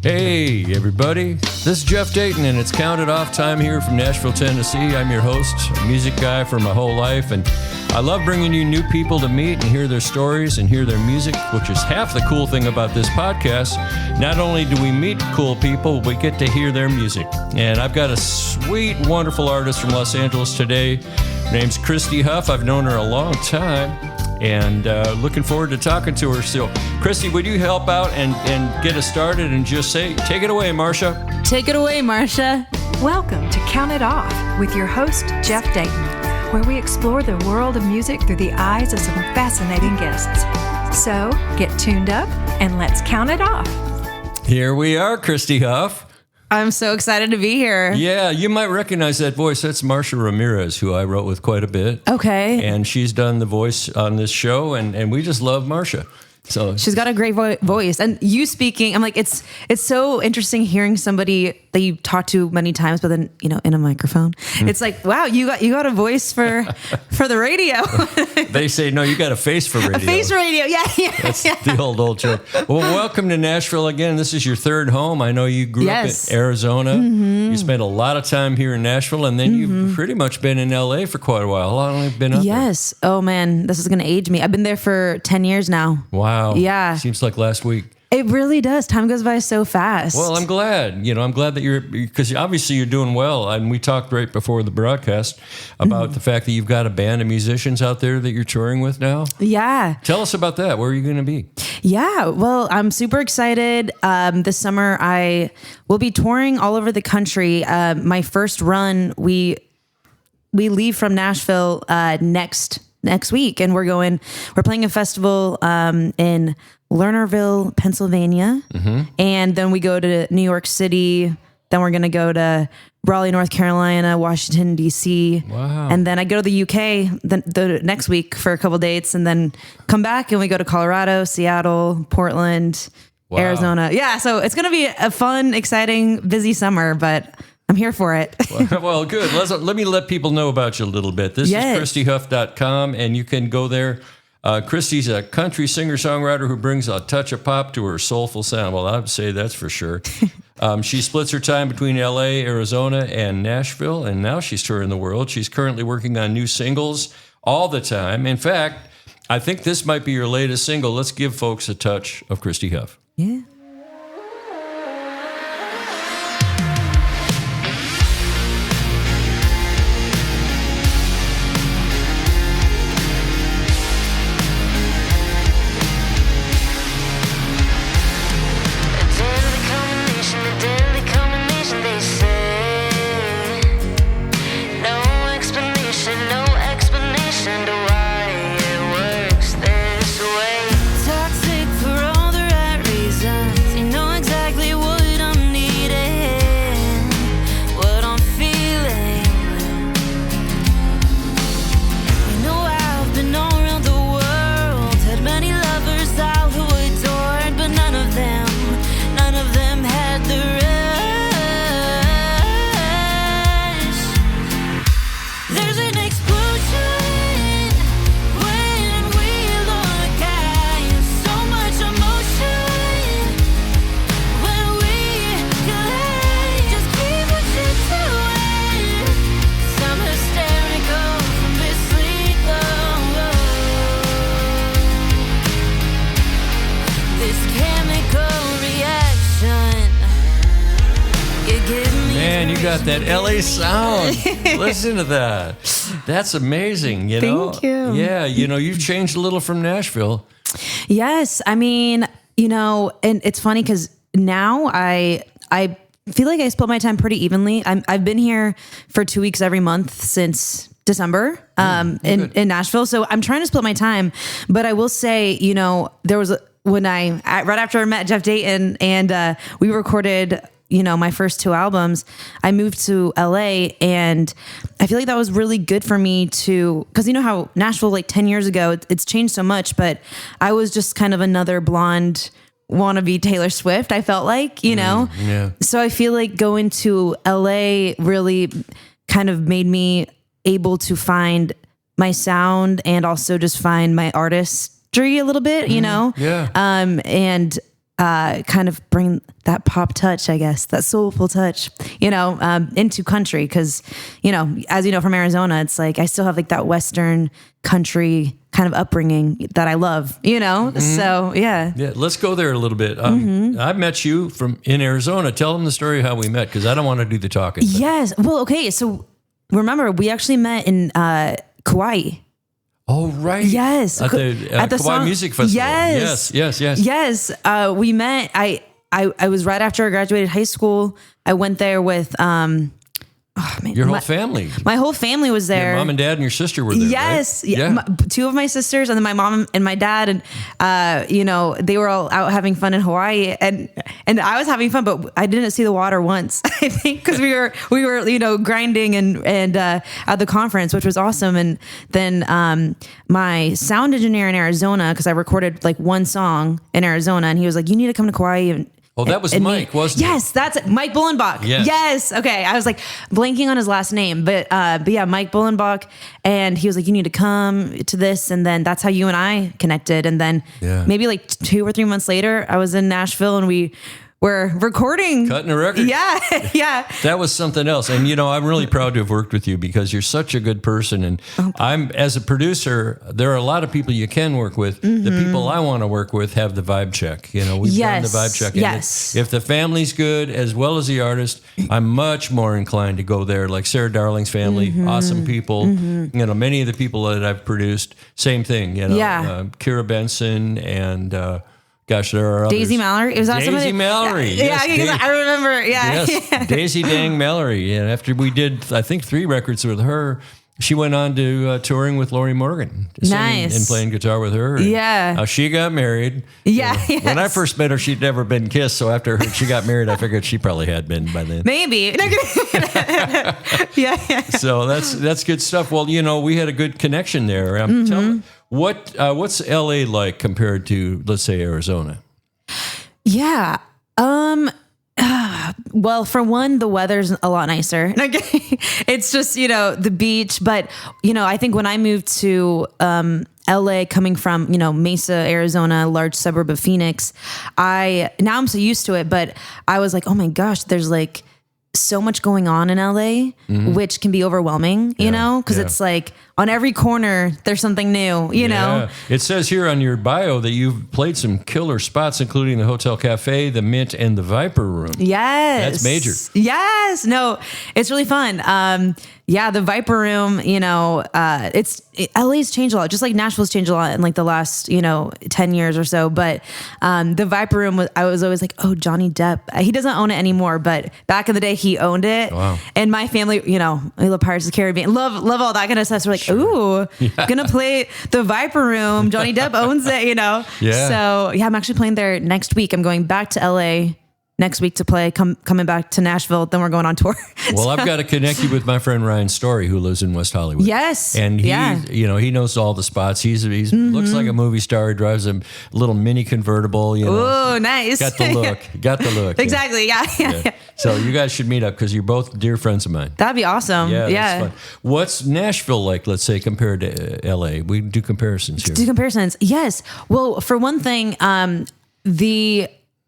Hey, everybody. This is Jeff Dayton, and it's Counted Off time here from Nashville, Tennessee. I'm your host, a music guy for my whole life, and I love bringing you new people to meet and hear their stories and hear their music, which is half the cool thing about this podcast. Not only do we meet cool people, we get to hear their music. And I've got a sweet, wonderful artist from Los Angeles today. Her name's Christie Huff. I've known her a long time. And looking forward to talking to her. So, Christie, would you help out and get us started and just say, take it away, Marcia. Take it away, Marcia. Welcome to Count It Off with your host, Jeff Dayton, where we explore the world of music through the eyes of some fascinating guests. So, get tuned up and let's count it off. Here we are, Christie Huff. I'm so excited to be here. Yeah, you might recognize that voice. That's Marcia Ramirez, who I wrote with quite a bit. Okay. And she's done the voice on this show, and we just love Marcia. So she's got a great voice. And you speaking, I'm like, it's so interesting hearing somebody that you talk to many times, but then, in a microphone. It's like, wow, you got a voice for the radio. They say, no, you got a face for radio. A face for radio. Yeah. That's the old joke. Well, welcome to Nashville again. This is your third home. I know you grew up in Arizona. Mm-hmm. You spent a lot of time here in Nashville, and then you've pretty much been in LA for quite a while. How long have you been up there? Yes. Oh man, this is going to age me. I've been there for 10 years now. Wow. Yeah. Seems like last week. It really does. Time goes by so fast. Well, I'm glad. I'm glad that because obviously you're doing well. And we talked right before the broadcast about the fact that you've got a band of musicians out there that you're touring with now. Yeah. Tell us about that. Where are you going to be? Yeah. Well, I'm super excited. This summer, I will be touring all over the country. My first run, we leave from Nashville next week, and we're playing a festival in Lernerville, Pennsylvania, and then we go to New York City. Then we're going to go to Raleigh, North Carolina, Washington, D.C. Wow. And then I go to the UK the next week for a couple dates, and then come back and we go to Colorado, Seattle, Portland, Arizona. Yeah, so it's going to be a fun, exciting, busy summer, but I'm here for it. Well, good. Let me let people know about you a little bit. This is ChristieHuff.com, and you can go there. Christie's a country singer-songwriter who brings a touch of pop to her soulful sound. Well, I would say that's for sure. She splits her time between L.A., Arizona, and Nashville, and now she's touring the world. She's currently working on new singles all the time. In fact, I think this might be your latest single. Let's give folks a touch of Christie Huff. Yeah. Got that LA sound. Listen to that. That's amazing, Thank you. Yeah, you've changed a little from Nashville. Yes. I mean, and it's funny because now I feel like I split my time pretty evenly. I've been here for 2 weeks every month since December in Nashville. So I'm trying to split my time. But I will say, there was right after I met Jeff Dayton and we recorded my first 2 albums, I moved to LA, and I feel like that was really good for me because how Nashville, like 10 years ago, it's changed so much, but I was just kind of another blonde wannabe Taylor Swift, I felt like, Yeah. So I feel like going to LA really kind of made me able to find my sound and also just find my artistry a little bit, Yeah. And kind of bring that pop touch, I guess, that soulful touch, into country. Cause, as you know, from Arizona, it's like, I still have like that Western country kind of upbringing that I love, So yeah. Yeah. Let's go there a little bit. I met you in Arizona. Tell them the story of how we met, because I don't want to do the talking. But. Yes. Well, okay. So remember, we actually met in Kauai. Oh, right. Yes. At the Kauai Music Festival. Yes. We met. I was right after I graduated high school. I went there with your whole family. My whole family was there. Your mom and dad and your sister were there. Yes. Right? Yeah. Two of my sisters, and then my mom and my dad, and they were all out having fun in Hawaii, and I was having fun, but I didn't see the water once. I think because we were grinding and at the conference, which was awesome. And then my sound engineer in Arizona, because I recorded like one song in Arizona, and he was like, "You need to come to Kauai." Oh, that was Mike, wasn't it? Yes, that's it. Mike Bullenbach. Yes. Okay. I was like blanking on his last name, but yeah, Mike Bullenbach. And he was like, "You need to come to this." And then that's how you and I connected. And then maybe like 2 or 3 months later, I was in Nashville and we were recording. Cutting a record. Yeah. That was something else. And, I'm really proud to have worked with you because you're such a good person. And as a producer, there are a lot of people you can work with. Mm-hmm. The people I want to work with have the vibe check. We've done the vibe check. And yes. If the family's good, as well as the artist, I'm much more inclined to go there. Like Sarah Darling's family, awesome people. Mm-hmm. Many of the people that I've produced, same thing. Kira Benson and... Gosh, there are others. Daisy Mallory. It was Daisy Mallory. Yeah, I remember. Yeah. Yes, Daisy Dang Mallory. And after we did, I think 3 records with her, she went on to touring with Lori Morgan. Nice. And playing guitar with her. Yeah. She got married. Yeah. Yes. When I first met her, she'd never been kissed. So after she got married, I figured she probably had been by then. Maybe. Yeah. So that's good stuff. Well, we had a good connection there. Tell me, what's LA like compared to, let's say, Arizona? Yeah. Well, for one, the weather's a lot nicer. It's just, the beach. But, I think when I moved to LA, coming from, Mesa, Arizona, large suburb of Phoenix, now I'm so used to it, but I was like, oh my gosh, there's like so much going on in LA, which can be overwhelming, because it's like on every corner, there's something new, you know? It says here on your bio that you've played some killer spots, including the Hotel Cafe, the Mint, and the Viper Room. Yes. That's major. Yes. No, it's really fun. The Viper Room, LA's changed a lot, just like Nashville's changed a lot in like the last, 10 years or so. But the Viper Room, I was always like, oh, Johnny Depp. He doesn't own it anymore, but back in the day, he owned it. Wow. And my family, we love Pirates of the Caribbean, love all that kind of stuff. So we're like, ooh, gonna play the Viper Room. Johnny Depp owns it, Yeah. So I'm actually playing there next week. I'm going back to LA next week to play, coming back to Nashville. Then we're going on tour. Well, I've got to connect you with my friend Ryan Story, who lives in West Hollywood. Yes. And he knows all the spots. He's looks like a movie star. He drives a little mini convertible, Oh, nice. Got the look. Exactly. Yeah. So you guys should meet up because you're both dear friends of mine. That'd be awesome. Yeah. That's fun. What's Nashville like, let's say, compared to LA? We do comparisons here. Yes. Well, for one thing, the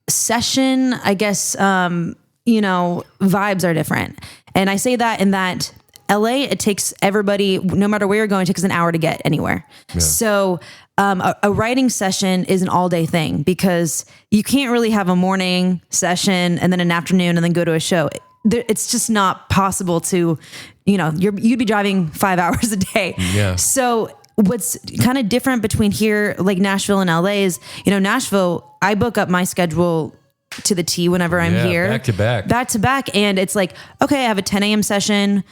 session, I guess, vibes are different. And I say that in that LA, it takes everybody, no matter where you're going, it takes an hour to get anywhere. Yeah. So a writing session is an all day thing because you can't really have a morning session and then an afternoon and then go to a show. It's just not possible to, you'd be driving 5 hours a day. Yeah. So what's kind of different between here, like Nashville and LA is, Nashville, I book up my schedule to the T whenever I'm here. Back to back. And it's like, okay, I have a 10 a.m. session,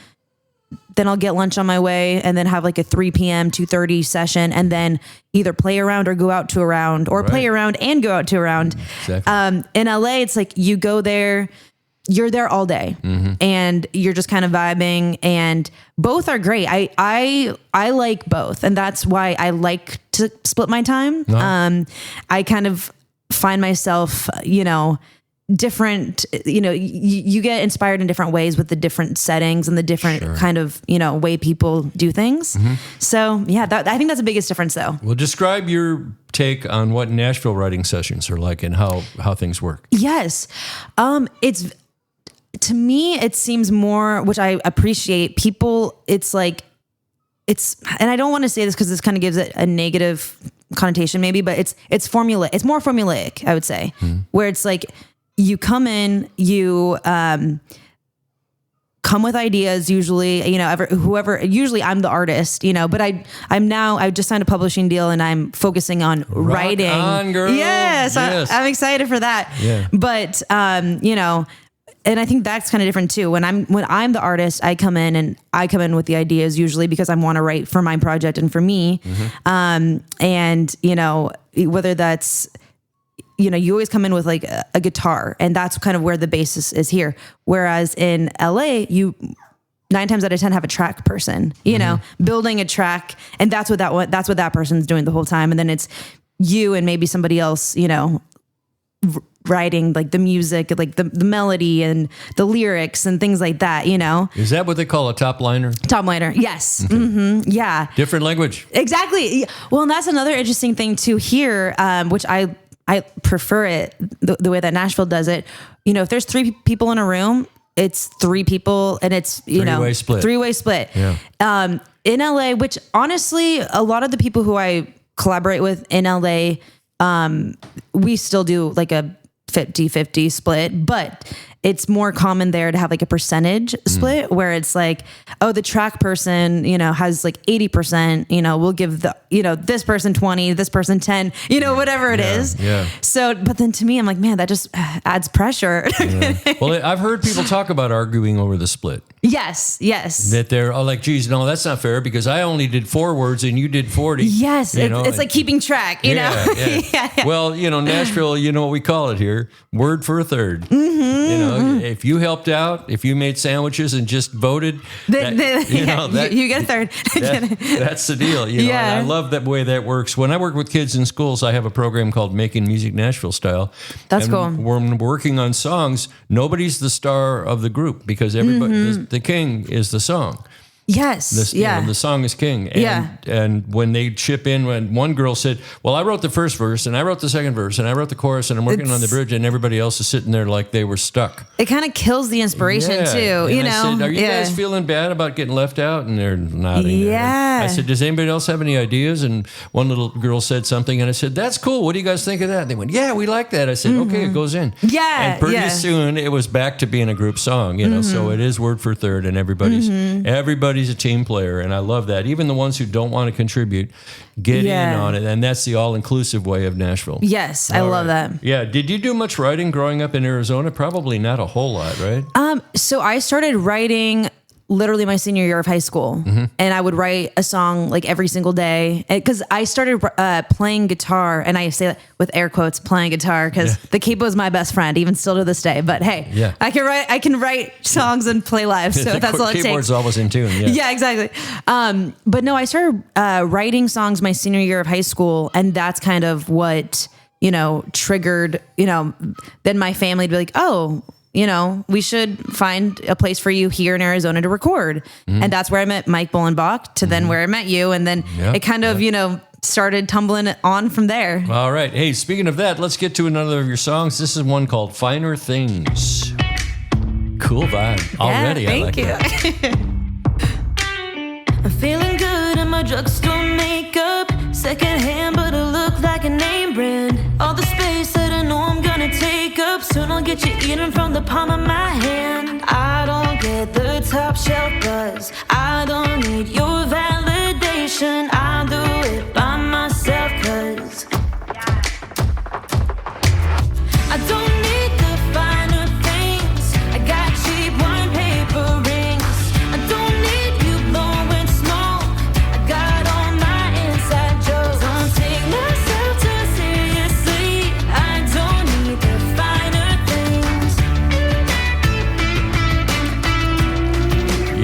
then I'll get lunch on my way and then have like a 3 p.m., 2:30 session and then either play around or go out to a round or play around and go out to a round. Exactly. In LA, it's like you go there, you're there all day and you're just kind of vibing and both are great. I like both. And that's why I like to split my time. I kind of find myself, different, you get inspired in different ways with the different settings and the different kind of, way people do things. So I think that's the biggest difference though. Well, describe your take on what Nashville writing sessions are like and how things work? Yes. It's, to me, it seems more, which I appreciate, people, it's like, and I don't want to say this because this kind of gives it a negative connotation maybe, but it's more formulaic, I would say, where it's like, you come in, you, come with ideas usually, usually I'm the artist, but I've just signed a publishing deal and I'm focusing on writing. Rock on, girl. Yes. I'm excited for that. Yeah. But, and I think that's kind of different too. When I'm the artist, I come in with the ideas usually because I want to write for my project and for me. And, whether that's, you always come in with like a guitar, and that's kind of where the basis is here. Whereas in LA, you 9 times out of 10 have a track person, building a track, and that's what that person's doing the whole time. And then it's you and maybe somebody else, writing like the music, like the melody and the lyrics and things like that, Is that what they call a top liner? Top liner, yes. Okay. Yeah. Different language. Exactly. Well, and that's another interesting thing to hear, which I prefer it the way that Nashville does it. If there's 3 people in a room, it's 3 people, and it's three-way split. Yeah. In LA, which honestly, a lot of the people who I collaborate with in LA, we still do like a 50-50 split, but it's more common there to have like a percentage split where it's like, oh, the track person, has like 80%, we'll give the, this person 20, this person 10, whatever it is. Yeah. So, but then to me, I'm like, man, that just adds pressure. Yeah. Well, I've heard people talk about arguing over the split. Yes. That they're like, geez, no, that's not fair because I only did 4 words and you did 40. Yes. It's like keeping track, you know? Yeah. Well, Nashville, what we call it here, word for a third. If you helped out, if you made sandwiches and just voted, you get a third. That's the deal. And I love that way that works. When I work with kids in schools, I have a program called Making Music Nashville Style. That's cool. When we're working on songs, nobody's the star of the group because everybody, the king is the song. Yes. The song is king. And when they chip in, when one girl said, well, I wrote the first verse and I wrote the second verse and I wrote the chorus and I'm working on the bridge, and everybody else is sitting there like they were stuck. It kind of kills the inspiration too, and I said, are you guys feeling bad about getting left out? And they're nodding. Yeah. I said, does anybody else have any ideas? And one little girl said something and I said, that's cool. What do you guys think of that? And they went, yeah, we like that. I said, okay, it goes in. Yeah. And pretty soon it was back to being a group song, so it is word for third and everybody's a team player. And I love that. Even the ones who don't want to contribute get in on it. And that's the all-inclusive way of Nashville. Yes, I love that. Yeah. Did you do much writing growing up in Arizona? Probably not a whole lot, right? So I started writing literally my senior year of high school, and I would write a song like every single day because I started playing guitar, and I say that with air quotes, playing guitar, because the capo is my best friend, even still to this day. But hey, I can write songs and play live, so that's all it takes. Keyboard's always in tune. Yeah, exactly. But no, I started writing songs my senior year of high school, and that's kind of what triggered. Then my family would be like, oh, we should find a place for you here in Arizona to record. And that's where I met Mike Bolenbach, to then where I met you. And then it kind of, started tumbling on from there. All right. Hey, speaking of that, let's get to another of your songs. This is one called Finer Things. Cool vibe already. Thank you. I'm feeling good in my drugstore makeup. Secondhand, but it look like a name brand. All the space that I know I'm gonna take up. Soon I'll get you eating from the palm of my hand. I don't get the top shelf buzz. I don't need your validation. I do it by myself, 'cause I don't need the finer things. I got cheap wine paper rings. I don't need you blowing smoke. I got all my inside jokes. Don't take myself too seriously. I don't need the finer things.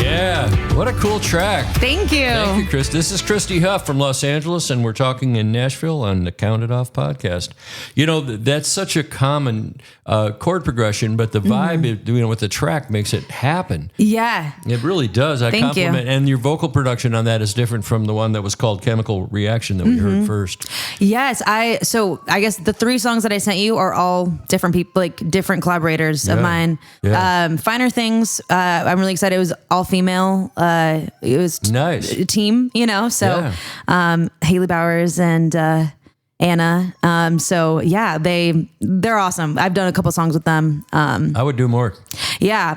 Yeah, what a cool track. Thank you. Thank you, Chris. This is Christie Huff from Los Angeles, and we're talking in Nashville on the Count It Off podcast. You know, that's such a common chord progression, but the vibe, with the track makes it happen. Yeah. It really does. I Thank compliment. you. And your vocal production on that is different from the one that was called Chemical Reaction that we heard first. Yes. So I guess the 3 songs that I sent you are all different people, like different collaborators of mine. Yeah. Finer Things. I'm really excited. It was all female. It was Nice. a team, so Haley Bowers and Anna. So yeah, they're awesome. I've done a couple songs with them. I would do more. Yeah,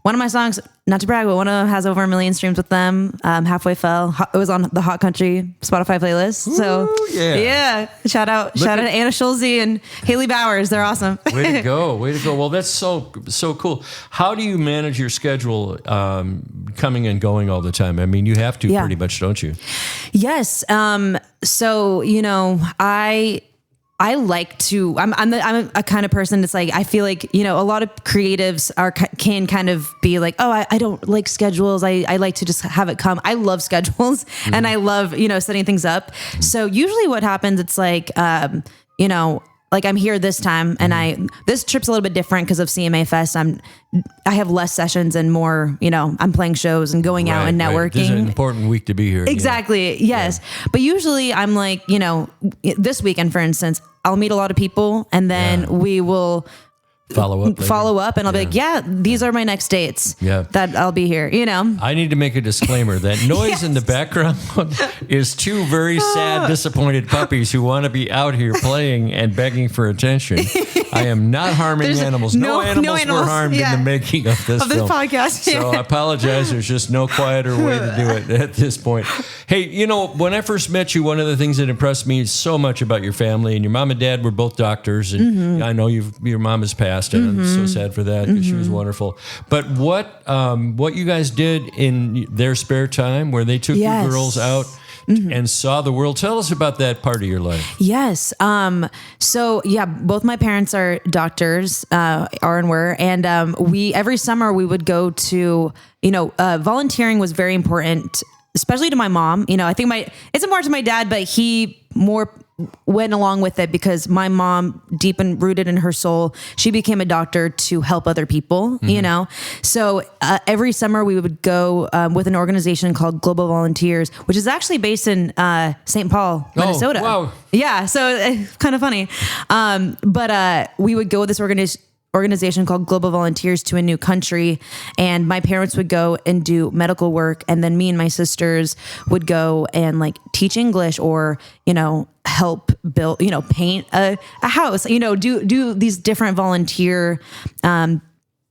one of my songs, not to brag, but one of them has over 1 million streams with them. Halfway Fell. It was on the Hot Country Spotify playlist. So Ooh, yeah. Shout out to Anna Schulze and Haley Bowers. They're awesome. Way to go. Well, that's so cool. How do you manage your schedule coming and going all the time? I mean, you have to pretty much, don't you? Yes. So, I like to, I'm a kind of person that's like, I feel like, a lot of creatives can kind of be like, oh, I don't like schedules. I like to just have it come. I love schedules and I love, setting things up. So usually what happens, it's like, like I'm here this time and this trip's a little bit different because of CMA Fest. I have less sessions and more, I'm playing shows and going out and networking. Right. This is an important week to be here. Exactly. Yes. Yeah. But usually I'm like, this weekend, for instance, I'll meet a lot of people and then we will follow up and I'll be like, these are my next dates that I'll be here, I need to make a disclaimer that noise in the background is 2 very sad, disappointed puppies who want to be out here playing and begging for attention. I am not harming animals. No animals were harmed in the making of this film. Podcast. So I apologize. There's just no quieter way to do it at this point. Hey, when I first met you, one of the things that impressed me so much about your family, and your mom and dad were both doctors, and I know your mom has passed, and I'm so sad for that because she was wonderful. But what you guys did in their spare time, where they took you girls out and saw the world. Tell us about that part of your life. Yes. So yeah, both my parents are doctors, are and were, and every summer we would go to, volunteering was very important, especially to my mom. I think it's important to my dad, but he more went along with it because my mom, deep and rooted in her soul, she became a doctor to help other people, So every summer we would go with an organization called Global Volunteers, which is actually based in St. Paul, Minnesota. Oh, wow. Yeah, so it's kind of funny. But we would go with this organization called Global Volunteers to a new country, and my parents would go and do medical work, and then me and my sisters would go and like teach English or help build, paint a house, do these different volunteer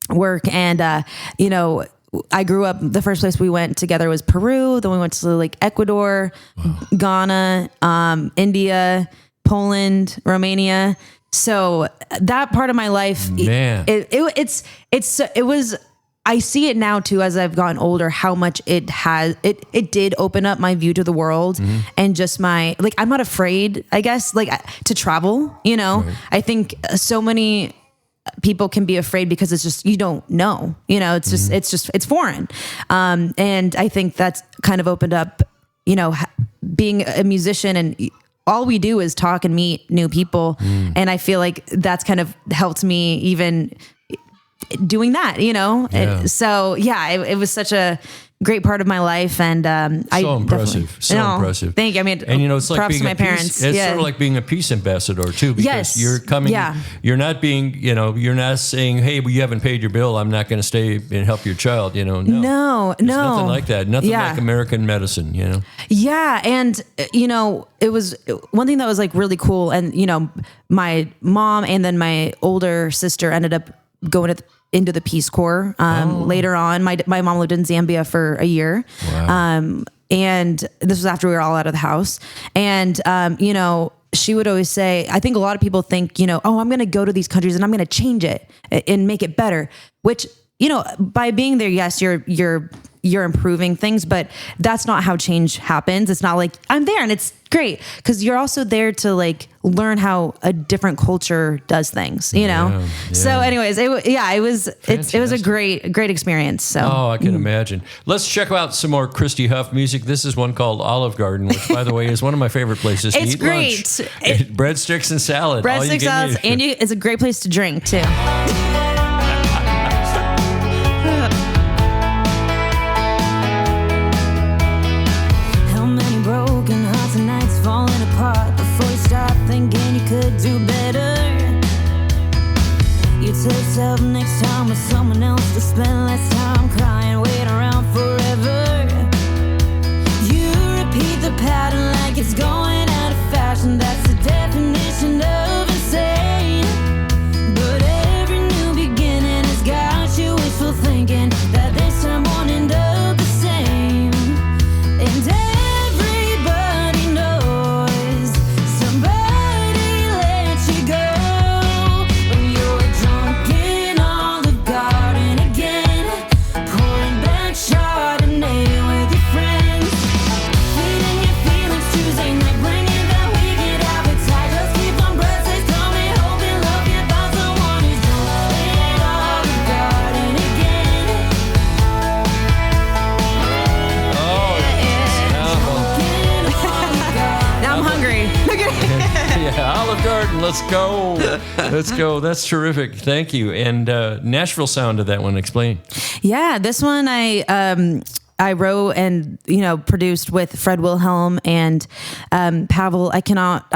work. And I grew up, the first place we went together was Peru, then we went to like Ecuador, Ghana, India, Poland, Romania. So that part of my life, it was, I see it now too, as I've gotten older, how much it did open up my view to the world and just I'm not afraid, I guess, to travel, Right. I think so many people can be afraid because it's just, you don't know, it's just, it's foreign. And I think that's kind of opened up, being a musician, and all we do is talk and meet new people. And I feel like that's kind of helped me even doing that, So yeah, it was such a great part of my life, and impressive. Impressive. Thank you. I mean, and it's like props being to my parents. It's sort of like being a peace ambassador too, because you're coming. Yeah. You're not being, you're not saying, "Hey, well, you haven't paid your bill. I'm not going to stay and help your child." No, nothing like that. Nothing like American medicine. Yeah, and it was one thing that was like really cool, and my mom and then my older sister ended up going into the Peace Corps. Later on, my mom lived in Zambia for a year. Wow. And this was after we were all out of the house. And, she would always say, I think a lot of people think, oh, I'm going to go to these countries and I'm going to change it and make it better, which, by being there, yes, you're you're improving things, but that's not how change happens. It's not like I'm there and it's great, because you're also there to like learn how a different culture does things, you know? Yeah. So anyways, it was a great experience. So I can imagine. Let's check out some more Christie Huff music. This is one called Olive Garden, which by the way is one of my favorite places to It's eat great. lunch. Breadsticks and salad. breadsticks, salads, and it's a great place to drink too. How many broken hearts and nights falling apart before you start thinking you could do better? You tell yourself next time with someone else to spend less time crying, waiting around forever. You repeat the pattern like it's going out of fashion. That's the definition of insane. But every new beginning has got you wishful thinking that this time won't end up the same. And everybody knows somebody let you go. When you're drunk in Olive Garden again, pouring back Chardonnay with your friends, feeding your feelings Tuesday night, bringing that wicked appetite. Just keep on breadsticks coming, hoping love can find someone who's drunk in Olive Garden again. Now I'm hungry. Yeah, Olive Garden. Let's go. Let's go. That's terrific. Thank you. And Nashville sound of that one. Explain. Yeah, this one I wrote and produced with Fred Wilhelm and Pavel. I'm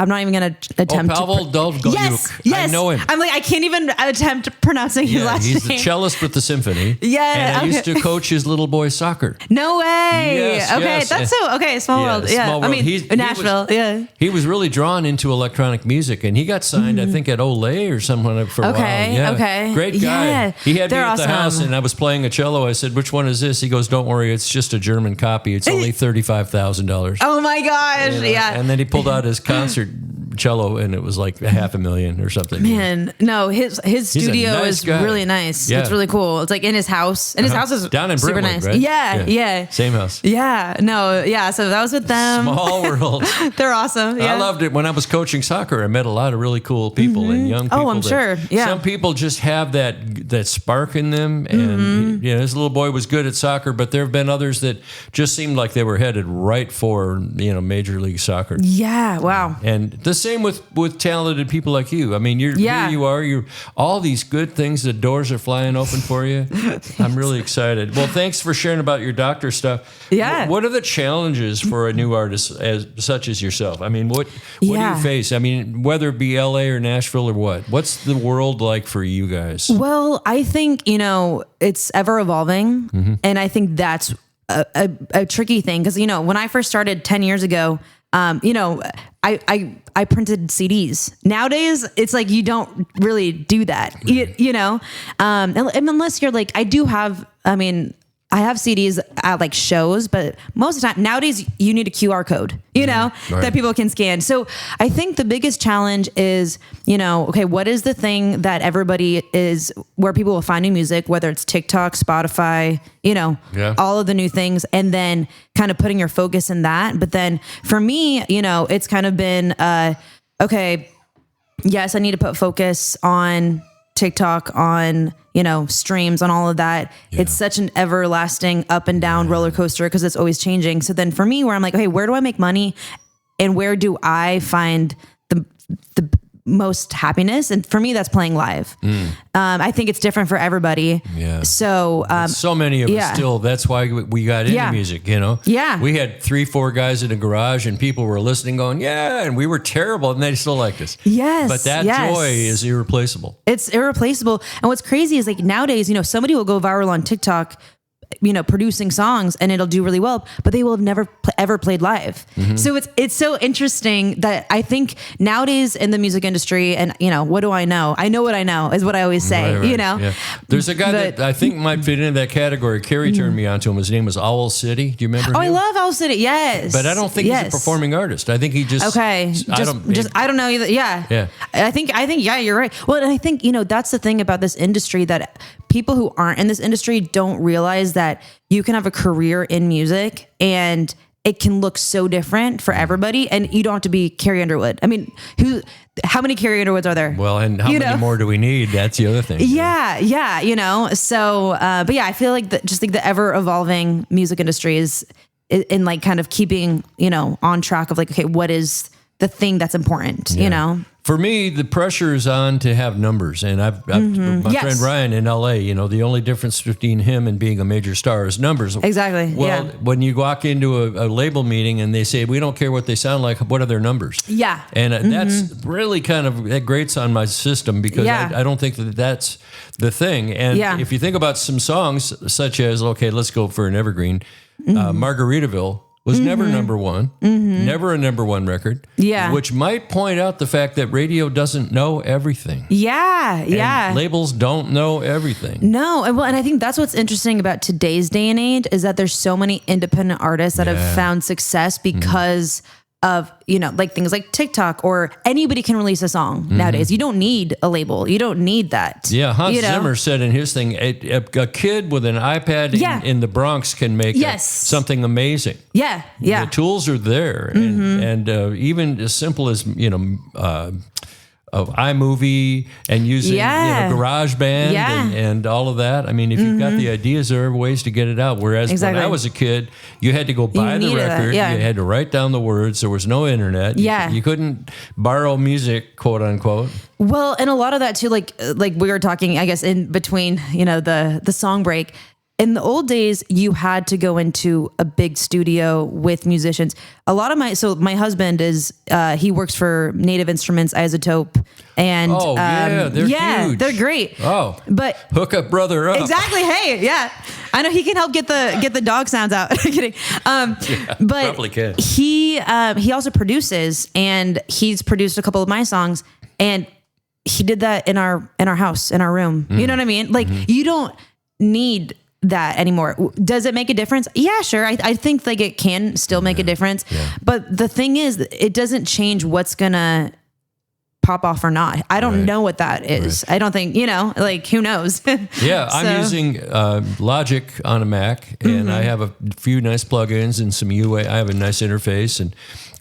not even going to attempt. Pavel Dolgoruk. Yes. I know him. I'm like, I can't even attempt pronouncing his last name. He's the cellist with the symphony. Yeah, and I used okay. to coach his little boy soccer. No way. Yes, okay, yes. that's so okay. Small world. Yeah, small I world. mean Nashville. He was really drawn into electronic music, and he got signed, I think, at Olay or someone for a while. Yeah. Okay. Great guy. Yeah, he had me they're at the awesome. house, and I was playing a cello. I said, "Which one is this?" He goes, "Don't worry, it's just a German copy. It's only $35,000." Oh my gosh. Yeah. And then he pulled out his concert cello, and it was like $500,000 or something. Man, no, his studio nice is guy. really nice. Yeah. It's really cool. It's like in his house, and his house is down in super Brentwood, nice. right? Yeah. Same house. Yeah. No. Yeah. So that was with them. Small world. They're awesome. Yeah. I loved it. When I was coaching soccer, I met a lot of really cool people and young people. Oh, I'm sure. Yeah. Some people just have that spark in them. And, this little boy was good at soccer, but there have been others that just seemed like they were headed right for, Major League Soccer. Yeah. Wow. And the same with talented people like you. I mean, here you are. You're all these good things. The doors are flying open for you. I'm really excited. Well, thanks for sharing about your doctor stuff. Yeah. What are the challenges for a new artist such as yourself? I mean, what do you face? I mean, whether it be LA or Nashville or what? What's the world like for you guys? Well, I think, it's ever evolving. And I think that's a tricky thing. Because, when I first started 10 years ago, I printed CDs. Nowadays, it's like you don't really do that, unless you're like, I have CDs at like shows, but most of the time nowadays you need a QR code, that people can scan. So I think the biggest challenge is, okay, what is the thing that everybody is, where people will find new music, whether it's TikTok, Spotify, all of the new things, and then kind of putting your focus in that. But then for me, it's kind of been, okay, yes, I need to put focus on TikTok, on streams, on all of that. Yeah. It's such an everlasting up and down roller coaster because it's always changing. So then for me, where I'm like, okay, where do I make money and where do I find the most happiness? And for me, that's playing live. I think it's different for everybody. Yeah. So, so many of us still, that's why we got into music, Yeah. We had 3-4 guys in a garage and people were listening going, and we were terrible and they still liked us. Yes. But that joy is irreplaceable. It's irreplaceable. And what's crazy is like nowadays, somebody will go viral on TikTok, producing songs and it'll do really well, but they will have never ever played live. So it's so interesting that I think nowadays in the music industry, and what do I know? I know what I know is what I always say, Right. Yeah. There's a guy that I think might fit into that category. Carrie turned me on to him. His name was Owl City. Do you remember him? I love Owl City. Yes. But I don't think he's a performing artist. I think he just, I don't know either. Yeah. I think, you're right. Well, and I think, that's the thing about this industry, that people who aren't in this industry don't realize that that you can have a career in music and it can look so different for everybody, and you don't have to be Carrie Underwood. I mean, how many Carrie Underwoods are there? Well, and how many more do we need? That's the other thing. Yeah, you know. So, but yeah, I feel like just like the ever evolving music industry is in like kind of keeping, you know, on track of like, okay, what is the thing that's important, you know? For me, the pressure is on to have numbers. And my friend Ryan in LA, you know, the only difference between him and being a major star is numbers. Exactly. Well, when you walk into a label meeting and they say, we don't care what they sound like, what are their numbers? Yeah. And that's really that grates on my system because I don't think that's the thing. And if you think about some songs such as, okay, let's go for an evergreen, Margaritaville was never number one, never a number one record. Yeah. Which might point out the fact that radio doesn't know everything. And labels don't know everything. No. And I think that's what's interesting about today's day and age is that there's so many independent artists that have found success because of, you know, like things like TikTok, or anybody can release a song nowadays. You don't need a label. You don't need that. Yeah, Hans Zimmer said in his thing, a kid with an iPad in the Bronx can make something amazing. Yeah. The tools are there. And even as simple as, you know, of iMovie and using GarageBand and all of that. I mean, if you've got the ideas, there are ways to get it out. Whereas when I was a kid, you had to go buy the record. You had to write down the words. There was no internet. You couldn't borrow music, quote unquote. Well, and a lot of that too, like we were talking, I guess, in between, you know, the song break. In the old days, you had to go into a big studio with musicians. A lot of my husband is, he works for Native Instruments, Isotope, and they're huge. They're great. Oh, but hook a brother up. Exactly. Hey, yeah, I know he can help get the dog sounds out. Kidding. But probably can. He also produces, and he's produced a couple of my songs, and he did that in our house, in our room. You know what I mean? Like you don't need that anymore. Does it make a difference? Yeah, sure. I think like it can still make a difference. But the thing is, it doesn't change what's gonna pop off or not. I don't know what that is. I don't think, you know, like who knows? I'm using Logic on a Mac, and I have a few nice plugins and some UA. I have a nice interface,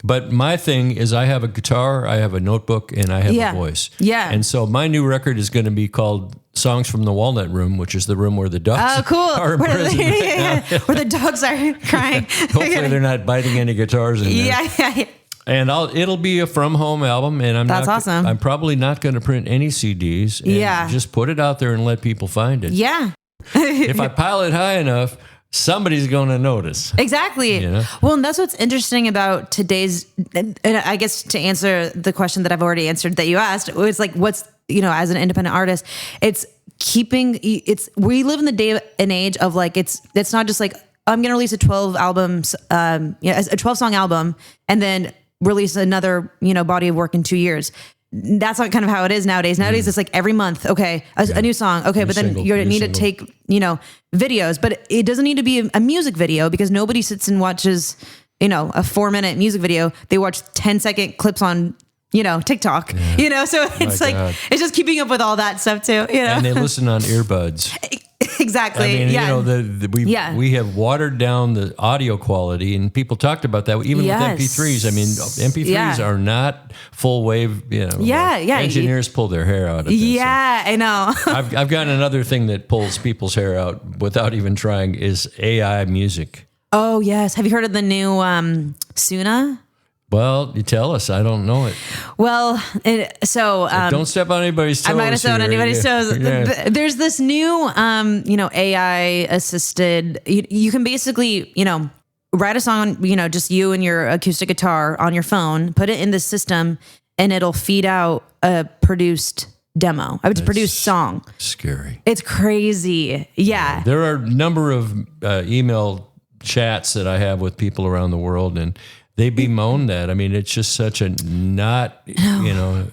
but my thing is I have a guitar, I have a notebook, and I have a voice. And so my new record is going to be called Songs from the Walnut Room, which is the room where the ducks are imprisoned right now. Where the dogs are crying. Hopefully they're not biting any guitars in there. Yeah. And it'll be a from home album, and That's awesome. I'm probably not going to print any CDs. And just put it out there and let people find it. Yeah. If I pile it high enough, somebody's going to notice. Exactly. You know? Well, and that's what's interesting about today's, and I guess to answer the question that I've already answered that you asked, it's like, what's, you know, as an independent artist, we live in the day and age of like, it's not just like, I'm going to release a 12 a 12 song album and then release another, you know, body of work in 2 years. That's not kind of how it is nowadays. Nowadays, it's like every month, okay, a new song, okay, but then you need to take, you know, videos, but it doesn't need to be a music video because nobody sits and watches, you know, a 4-minute music video. They watch 10-second clips on, you know, TikTok, you know, so it's it's just keeping up with all that stuff too, you know. And they listen on earbuds. Exactly. I mean, you know, we have watered down the audio quality, and people talked about that even with MP3s. I mean, MP3s are not full wave. You know, engineers pull their hair out of this. Yeah, I know. I've got another thing that pulls people's hair out without even trying is AI music. Oh yes, have you heard of the new Suna? Well, you tell us. I don't know it. Well, don't step on anybody's toes. I'm not going to step on anybody's toes. Yeah. There's this new, you know, AI assisted. You can basically, you know, write a song, you know, just you and your acoustic guitar on your phone, put it in the system, and it'll feed out a produced demo. Produced song. Scary. It's crazy. Yeah. There are a number of email chats that I have with people around the world, and they bemoan that. I mean, it's just such a not, you know.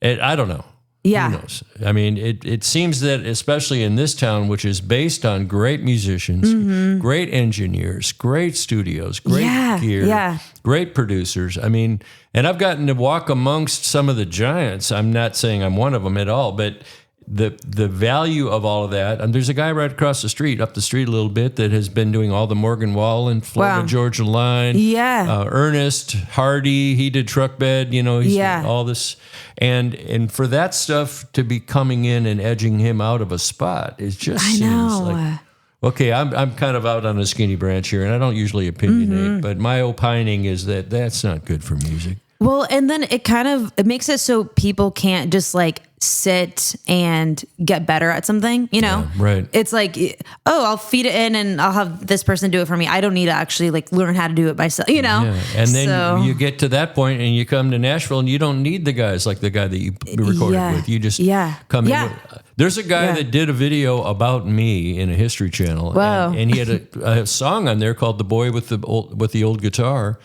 I don't know. Yeah. Who knows? I mean, it seems that especially in this town, which is based on great musicians, great engineers, great studios, great gear, great producers. I mean, and I've gotten to walk amongst some of the giants. I'm not saying I'm one of them at all, but the value of all of that. And there's a guy right across the street, up the street a little bit, that has been doing all the Morgan Wallen, Florida Wow. Georgia Line. Yeah. Ernest Hardy, he did Truck Bed, he's done all this. And for that stuff to be coming in and edging him out of a spot, it just seems like... Okay, I'm kind of out on a skinny branch here, and I don't usually opinionate, but my opining is that that's not good for music. Well, and then it makes it so people can't just like sit and get better at something, Yeah, right. It's like, I'll feed it in and I'll have this person do it for me. I don't need to actually like learn how to do it myself, Yeah. And then you get to that point and you come to Nashville and you don't need the guys like the guy that you recorded with. You just come in. There's a guy that did a video about me in a History Channel. Wow. And he had a song on there called "The Boy with the Old Guitar."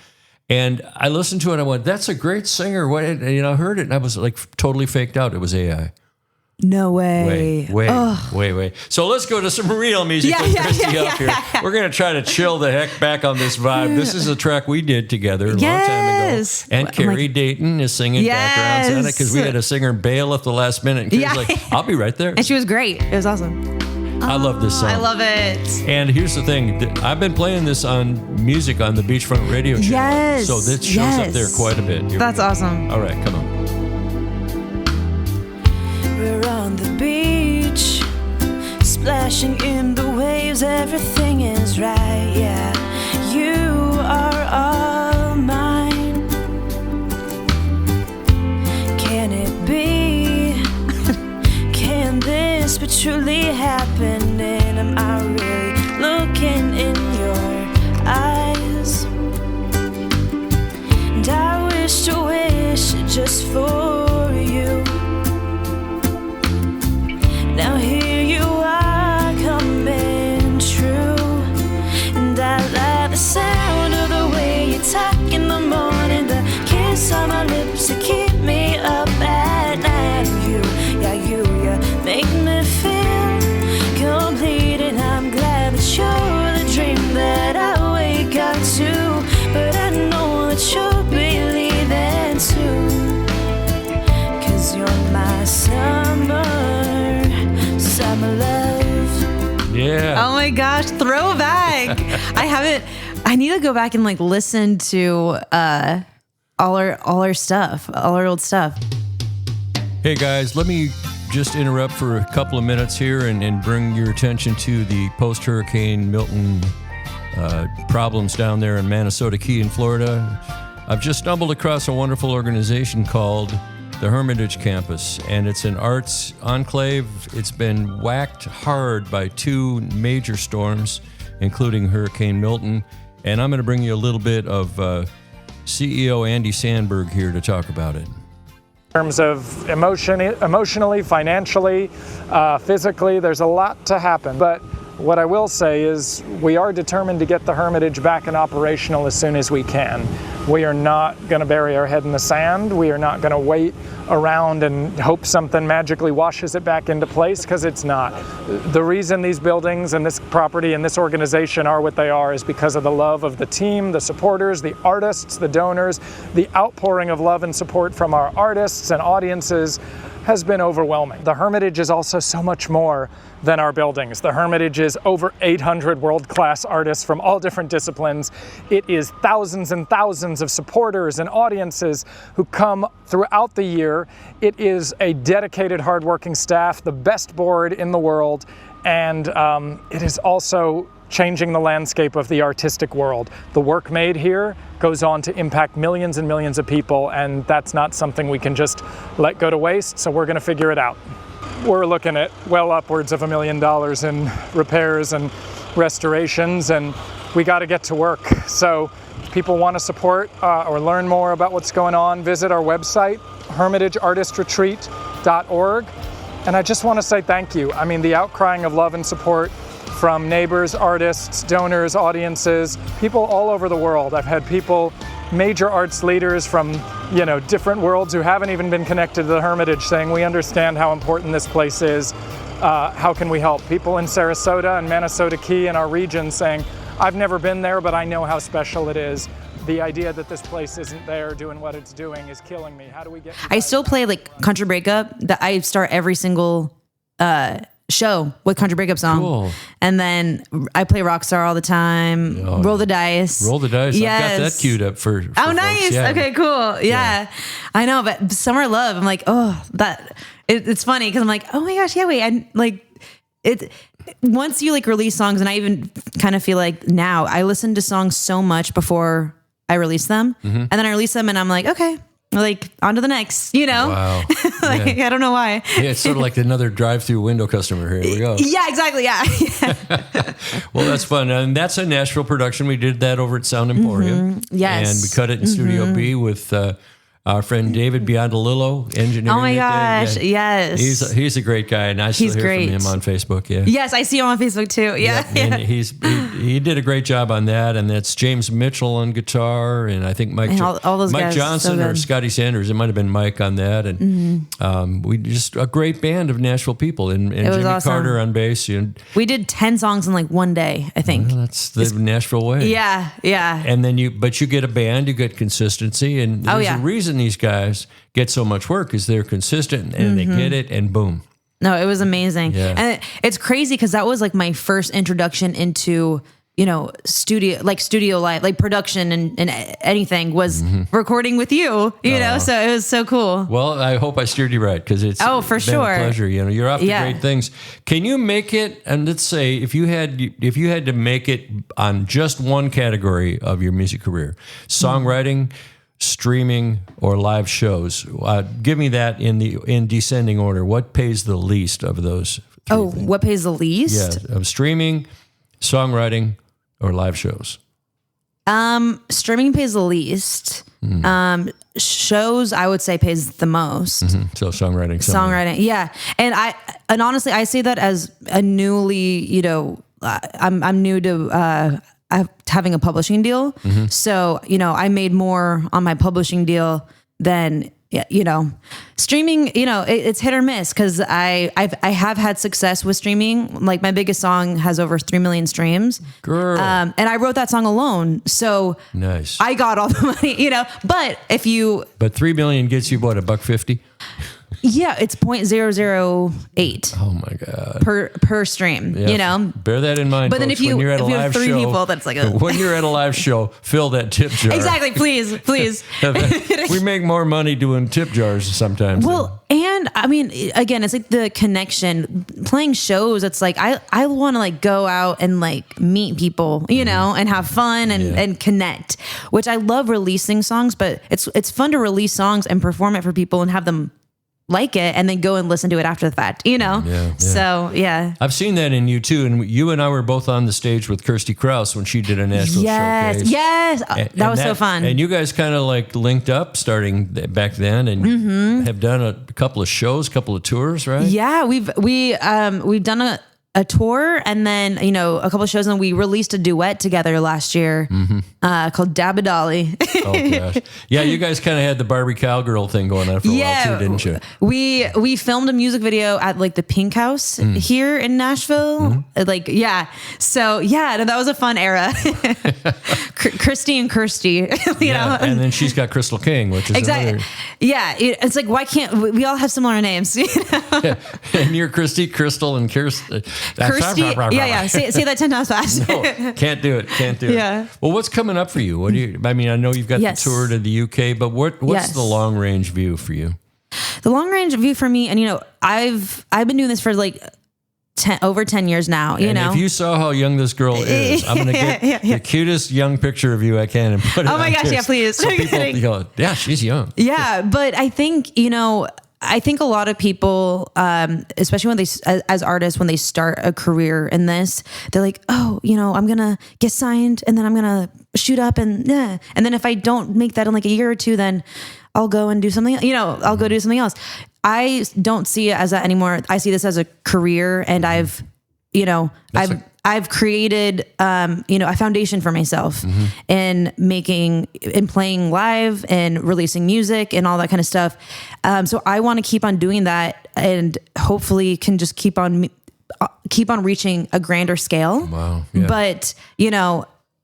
And I listened to it and I went, that's a great singer. What? And I heard it and I was like totally faked out. It was AI. No way. Way. So let's go to some real music with Christie Huff here. We're going to try to chill the heck back on this vibe. This is a track we did together a long time ago. And Carrie Dayton is singing backgrounds on it because we had a singer bail at the last minute. And Carrie's like, I'll be right there. And she was great. It was awesome. I love this song. I love it. And here's the thing. I've been playing this on music on the Beachfront Radio Channel. Yes. So this shows up there quite a bit. That's awesome. All right, come on. We're on the beach, splashing in the waves, everything is right, yeah. You are all mine. Can it be? Can this be truly happening? Am I really looking in your eyes? And I wish to wish just for you. Now here you are coming true. And I like the sound of the way you talk in the morning, the kiss on my lips to keep me up at night. You make me feel complete. And I'm glad that you're the dream that I wake up to. But I know that you'll be leaving soon, 'cause you're my summer love. Yeah. Oh my gosh, throwback. I need to go back and like listen to all our stuff, all our old stuff. Hey guys, let me just interrupt for a couple of minutes here and bring your attention to the post-Hurricane Milton problems down there in Manasota Key in Florida. I've just stumbled across a wonderful organization called the Hermitage Campus, and it's an arts enclave. It's been whacked hard by two major storms, including Hurricane Milton, and I'm going to bring you a little bit of CEO Andy Sandberg here to talk about it. In terms of emotionally, financially, physically, there's a lot to happen. But what I will say is we are determined to get the Hermitage back and operational as soon as we can. We are not going to bury our head in the sand. We are not going to wait around and hope something magically washes it back into place, because it's not. The reason these buildings and this property and this organization are what they are is because of the love of the team, the supporters, the artists, the donors. The outpouring of love and support from our artists and audiences has been overwhelming. The Hermitage is also so much more than our buildings. The Hermitage is over 800 world-class artists from all different disciplines. It is thousands and thousands of supporters and audiences who come throughout the year. It is a dedicated, hardworking staff, the best board in the world, and it is also changing the landscape of the artistic world. The work made here goes on to impact millions and millions of people, and that's not something we can just let go to waste, so we're gonna figure it out. We're looking at well upwards of $1 million in repairs and restorations, and we got to get to work. So if people want to support or learn more about what's going on, visit our website, hermitageartistretreat.org. And I just want to say thank you. I mean, the outcrying of love and support from neighbors, artists, donors, audiences, people all over the world. I've had people, major arts leaders from different worlds who haven't even been connected to the Hermitage saying, we understand how important this place is. How can we help? People in Sarasota and Manasota Key in our region saying, I've never been there, but I know how special it is. The idea that this place isn't there doing what it's doing is killing me. How do we get... I still play like Country Breakup. That I start every single show with Country Breakup Song. Cool. And then I play Rockstar all the time. Roll the Dice. Roll the Dice. Yes. I've got that queued up for Oh, folks. nice. Yeah. Okay, cool. Yeah. I know, but Summer Love, I'm like, oh, it's funny because I'm like, oh my gosh, yeah, wait, I like it. Once you like release songs, and I even kind of feel like now I listen to songs so much before I release them, and then I release them, and I'm like, okay, like on to the next, Wow. like I don't know why. Yeah, it's sort of like another drive-through window customer. Here we go. Yeah, exactly. Yeah. Well, that's fun. And that's a Nashville production. We did that over at Sound Emporium. Yes. And we cut it in Studio B with our friend David Beyondalillo, engineering. Oh my it there. gosh. Yeah. Yes. He's a great guy, and I still He's hear great. from him on Facebook. Yeah. Yes, I see him on Facebook too. Yeah. And he did a great job on that, and that's James Mitchell on guitar, and I think Mike And all those Mike guys, Johnson so or good. Scotty Sanders. It might have been Mike on that, and we just a great band of Nashville people, and was Jimmy awesome. Carter on bass. And We did 10 songs in like one day, I think. that's the Nashville way. Yeah. Yeah. And then you get a band, you get consistency, and there's yeah. a reason these guys get so much work is they're consistent and they get it, and boom. No, it was amazing. Yeah. And it's crazy because that was like my first introduction into, studio life, like production and anything was recording with you, know, so it was so cool. Well, I hope I steered you right, because it's Oh, for been sure. a pleasure. You're off to Yeah. great things. Can you make it? And let's say if you had to make it on just one category of your music career, songwriting, streaming, or live shows, give me that in descending order. What pays the least of those three things? What pays the least? Yeah, of streaming, songwriting, or live shows. Streaming pays the least. Shows, I would say, pays the most. So songwriting. Songwriting, yeah. And honestly, I say that as a newly, I'm new to having a publishing deal. So, I made more on my publishing deal than, streaming, it's hit or miss, because I have had success with streaming. Like my biggest song has over 3 million streams. Girl. And I wrote that song alone. So Nice. I got all the money, but 3 million gets you what, $1.50? yeah, it's 0.008 Oh my God. per stream, Yeah, Bear that in mind. But then folks, if you when you're at a have live 3 show, people, that's like a... when you're at a live show, fill that tip jar. Exactly. Please. We make more money doing tip jars sometimes. Well, and I mean, again, it's like the connection. Playing shows, it's like I want to like go out and like meet people, and have fun and connect. Which I love releasing songs, but it's fun to release songs and perform it for people and have them like it, and then go and listen to it after the fact, Yeah. So yeah. I've seen that in you too, and you and I were both on the stage with Kirstie Krause when she did a Nashville showcase. Yes, that was so fun. And you guys kind of like linked up starting back then, and have done a couple of shows, couple of tours, right? Yeah, we've done a tour, and then a couple of shows, and we released a duet together last year called Dabba Dolly. Oh gosh, yeah, you guys kind of had the Barbie cowgirl thing going on for a while too, didn't you? We filmed a music video at like the Pink House here in Nashville. So no, that was a fun era. Christie and Kirstie, and then she's got Crystal King, which is exactly. another. Yeah, it's like, why can't we all have similar names? And you're Christie, Crystal, and Kirstie. Kirstie, yeah. Say that 10 times fast. No, can't do it. Yeah. Well, what's coming up for you? What do you? I mean, I know you've got Yes. the tour to the UK, but what's Yes. the long range view for you? The long range view for me, and I've been doing this for like over 10 years now. And if you saw how young this girl is, I'm going to get the cutest young picture of you I can and put it Oh my on gosh, this. yeah, please. So people go, yeah, she's young. Yeah, but I think a lot of people, especially when as artists, when they start a career in this, they're like, oh, I'm going to get signed, and then I'm going to shoot up, and then if I don't make that in like a year or two, then I'll go and do something, I'll go do something else. I don't see it as that anymore. I see this as a career, and I've created, a foundation for myself in playing live and releasing music and all that kind of stuff. So I want to keep on doing that, and hopefully can just keep on reaching a grander scale. Wow. Yeah. But,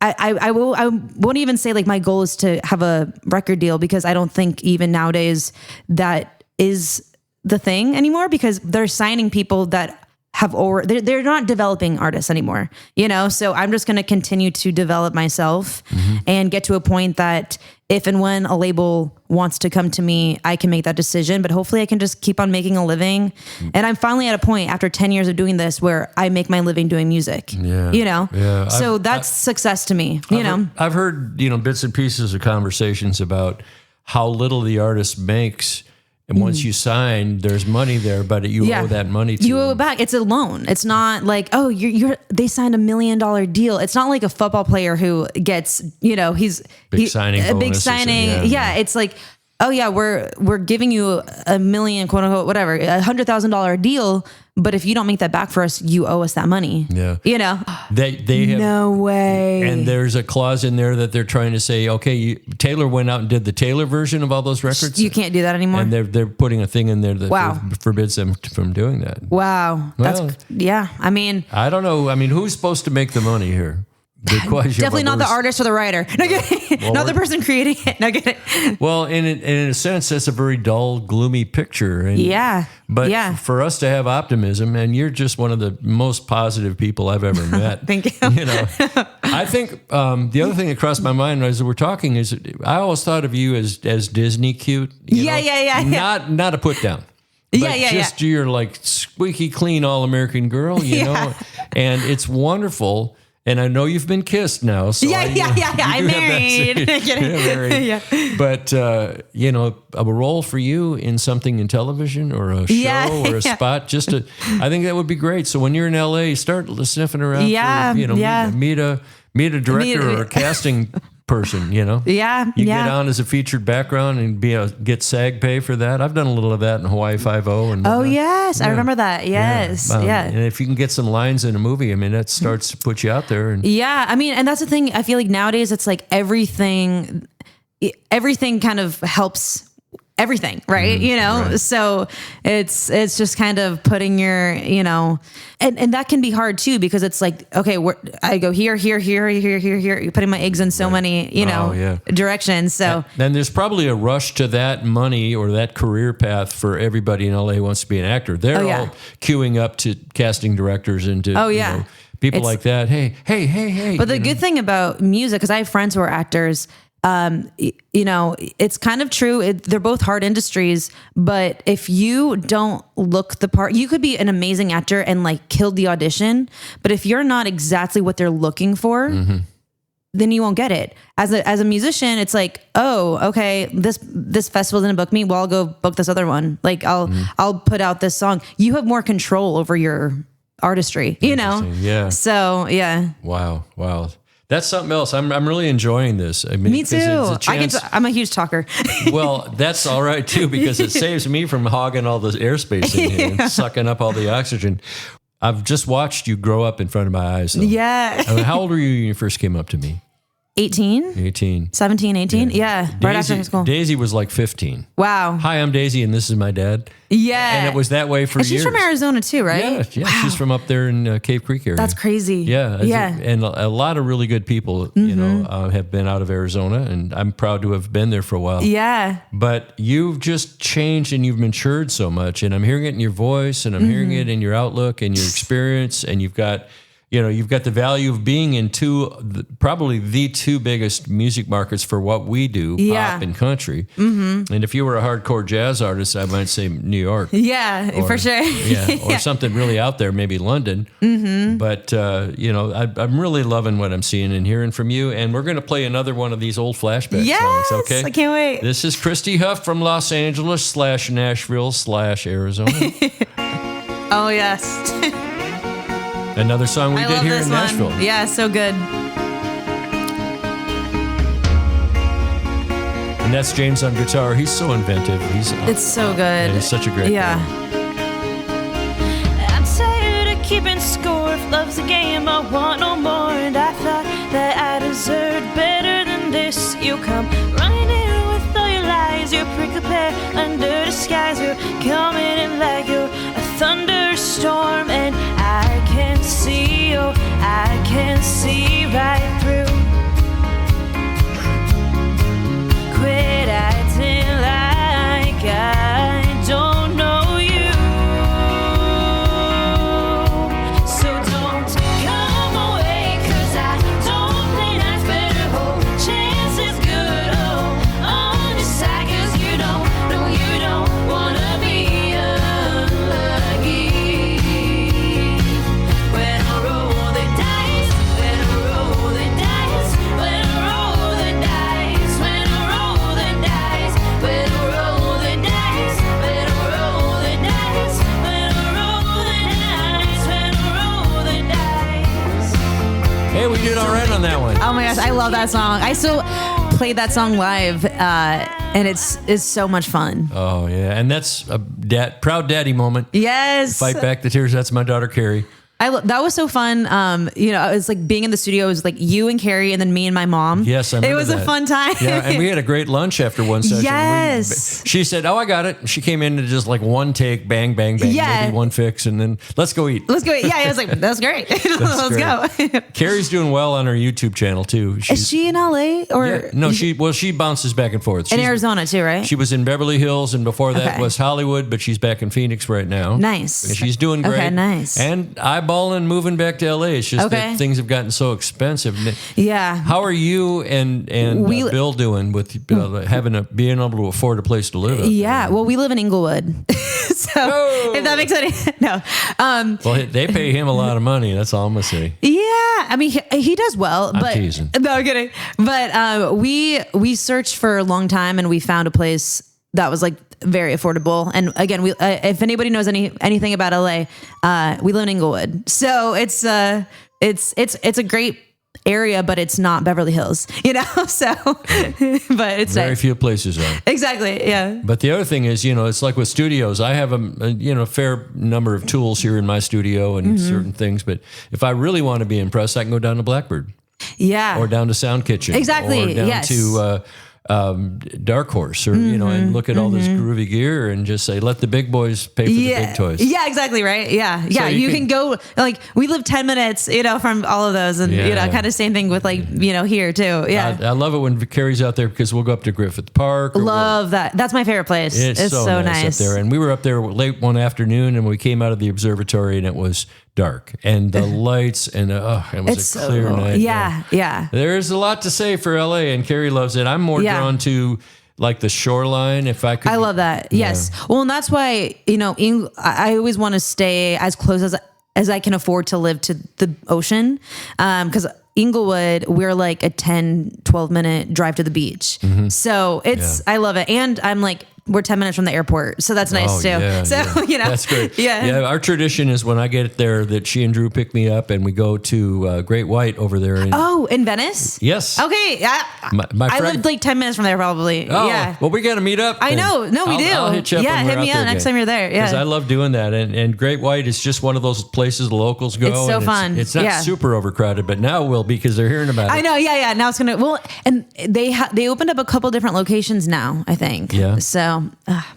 I won't even say like my goal is to have a record deal, because I don't think even nowadays that is the thing anymore because they're signing people that have already, they're not developing artists anymore, you know? So I'm just going to continue to develop myself and get to a point that if and when a label wants to come to me, I can make that decision, but hopefully I can just keep on making a living. And I'm finally at a point after 10 years of doing this where I make my living doing music, you know? Yeah. So that's success to me, you know? I've heard, you know, bits and pieces of conversations about how little the artist makes. And once you sign, there's money there, but you owe that money to you owe them. it back. It's a loan. It's not like, oh, they signed $1 million deal. It's not like a football player who gets, you know, big signing. Yeah. It's like, oh yeah, we're giving you $1 million, quote unquote, whatever, $100,000 deal. But if you don't make that back for us, you owe us that money. Yeah. You know, they have no way. And there's a clause in there that they're trying to say, okay, Taylor went out and did the Taylor version of all those records. You can't do that anymore. And they're putting a thing in there that forbids them from doing that. Wow. Yeah. I mean, I don't know. I mean, who's supposed to make the money here? Definitely not the artist or the writer. No, not the person creating it. No, get it. Well, in a sense, that's a very dull, gloomy picture. And, But for us to have optimism, and you're just one of the most positive people I've ever met. Thank you. You know, I think the other thing that crossed my mind as we're talking is I always thought of you as Disney cute. Not a put down. But you're like squeaky clean all-American girl, you know, and it's wonderful. And I know you've been kissed now. So I'm married. But, you know, a role for you in something in television or a show or a spot, I think that would be great. So when you're in LA, start sniffing around for, you know, meet a director or a casting person, you know? You get on as a featured background and get SAG pay for that. I've done a little of that in Hawaii Five-0. And I remember that. Yes. And if you can get some lines in a movie, I mean, that starts to put you out there. And I mean, and that's the thing. I feel like nowadays it's like everything kind of helps everything, right? You know, right. So it's just kind of putting your, you know, and that can be hard too, because it's like, okay, I go here, you're putting my eggs in so many, you know, directions. So then there's probably a rush to that money or that career path for everybody in LA who wants to be an actor. They're all queuing up to casting directors and to, you know, people like that. Hey. But the good thing about music, because I have friends who are actors, you know, it's kind of true. They're both hard industries, but if you don't look the part, you could be an amazing actor and like kill the audition. But if you're not exactly what they're looking for, then you won't get it. As a musician, it's like, oh, okay, this festival didn't book me. Well, I'll go book this other one. Like I'll put out this song. You have more control over your artistry, you know? Yeah. So yeah. Wow. That's something else. I'm really enjoying this. I mean, me too. I'm a huge talker. Well, that's all right too, because it saves me from hogging all the airspace in here and sucking up all the oxygen. I've just watched you grow up in front of my eyes. Though. Yeah. I mean, how old were you when you first came up to me? 18. 17, 18. Yeah. Right after high school. Daisy was like 15. Wow. Hi, I'm Daisy, and this is my dad. Yeah. And it was that way for years. She's from Arizona too, right? Yeah. Wow. She's from up there in Cave Creek area. That's crazy. Yeah. And a lot of really good people, you know, have been out of Arizona, and I'm proud to have been there for a while. Yeah. But you've just changed and you've matured so much, and I'm hearing it in your voice, and I'm hearing it in your outlook and your experience, and you've got the value of being in probably the two biggest music markets for what we do, pop and country. And if you were a hardcore jazz artist, I might say New York. Yeah, for sure. Or something really out there, maybe London. But, you know, I'm really loving what I'm seeing and hearing from you. And we're going to play another one of these old flashback songs, okay? I can't wait. This is Christie Huff from Los Angeles / Nashville / Arizona. Oh, yes. Another song we did here in Nashville. Yeah, so good. And that's James on guitar. He's so inventive. It's so good. He's such a great guy. I'm tired of keeping score. If love's a game, I want no more. And I thought that I deserved better than this. You come running in with all your lies. Your prickly pear under disguise. You're coming in like you're a thunderstorm. And I can see you, I can see right through. Quit acting like I don't know Hey, we did all right on that one. Oh my gosh, I love that song. I still play that song live, and it's so much fun. Oh yeah, and that's a proud daddy moment. Yes. Fight back the tears. That's my daughter Carrie. That was so fun. It was like being in the studio. It was like you and Carrie, and then me and my mom. Yes, I remember It was that. a fun time. Yeah, and we had a great lunch after one session. Yes. She said, "Oh, I got it." She came in to just like one take, bang, bang, bang, Yeah. maybe one fix, and then let's go eat. Let's go. Yeah, I was like, that's great. Let's go. Carrie's doing well on her YouTube channel too. Is she in LA or Yeah, no, she bounces back and forth. in She's- Arizona too, right? She was in Beverly Hills, and before that Okay. was Hollywood, but she's back in Phoenix right now. Nice. And she's doing great. Okay, nice. And eyeballing moving back to LA. It's just Okay. that things have gotten so expensive. Yeah. How are you and Bill doing with being able to afford a place to live? Yeah. Well, we live in Inglewood, so if that makes any no. Well, they pay him a lot of money. That's all I'm gonna say. Yeah, I mean he does well, I'm but teasing. No, I'm kidding. But we searched for a long time, and we found a place that was like very affordable. And again, we if anybody knows anything about LA, we live in Inglewood, so it's a great area, but it's not Beverly Hills, So, but it's Very nice. few places are. Exactly, yeah. But the other thing is, it's like with studios. I have a fair number of tools here in my studio and Mm-hmm. certain things. But if I really want to be impressed, I can go down to Blackbird Yeah. or down to Sound Kitchen, Exactly, or down yes. to Dark Horse, or and look at all this groovy gear and just say, let the big boys pay for the big toys. Yeah, exactly, right? Yeah. Yeah, you you can go, like, we live 10 minutes, from all of those, and, Yeah. kind of same thing with, like, here, too. Yeah. I love it when Carrie's out there because we'll go up to Griffith Park. Or Love that. That's my favorite place. It's so nice up there. And we were up there late one afternoon, and we came out of the observatory, and it was dark, and the lights, and it was It's a clear so cool. night. Yeah. There's a lot to say for LA, and Carrie loves it. I'm more Yeah. drawn to like the shoreline. If I could, I love that. Yes. Well, and that's why, I always want to stay as close as I can afford to live to the ocean. Because Inglewood, we're like a 10, 12 minute drive to the beach. So I love it. And I'm like, we're 10 minutes from the airport. So that's nice too. Yeah, so, that's great. Yeah. Our tradition is when I get there that she and Drew pick me up and we go to Great White over there. In Venice? Yes. Okay. My I friend, lived like 10 minutes from there probably. Oh, Yeah. well, we got to meet up. I know. No, we do. I'll hit you up when we're hit me out up there next again. time you're there. Because I Yeah. love doing that. And Great White is just one of those places the locals go. It's so and fun. It's not Yeah. super overcrowded, but now it will be because they're hearing about it. I know. Yeah. Now it's going to, and they opened up a couple different locations now, I think. Yeah. So,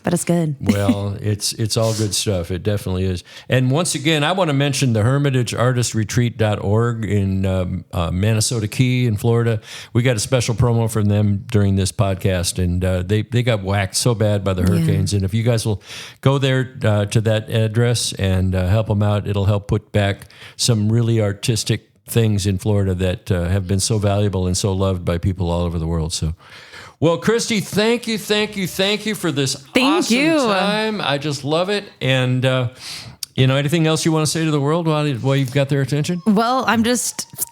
but it's good. Well, it's all good stuff. It definitely is. And once again, I want to mention the HermitageArtistRetreat.org in Minnesota Key in Florida. We got a special promo from them during this podcast, and they got whacked so bad by the hurricanes. And if you guys will go there to that address and help them out, it'll help put back some really artistic things in Florida that have been so valuable and so loved by people all over the world. So. Well, Christie, thank you for this awesome time. I just love it. And, anything else you want to say to the world while you've got their attention? Well,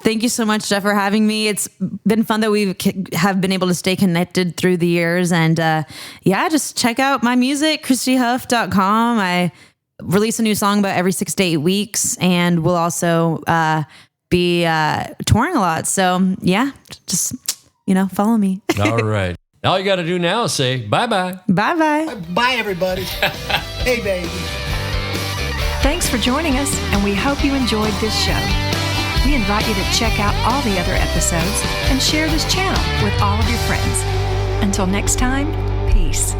thank you so much, Jeff, for having me. It's been fun that we have been able to stay connected through the years. And just check out my music, ChristieHuff.com. I release a new song about every 6 to 8 weeks. And we'll also be touring a lot. So, just... follow me. All right. All you got to do now is say bye-bye. Bye-bye. Bye, everybody. Hey, baby. Thanks for joining us, and we hope you enjoyed this show. We invite you to check out all the other episodes and share this channel with all of your friends. Until next time, peace.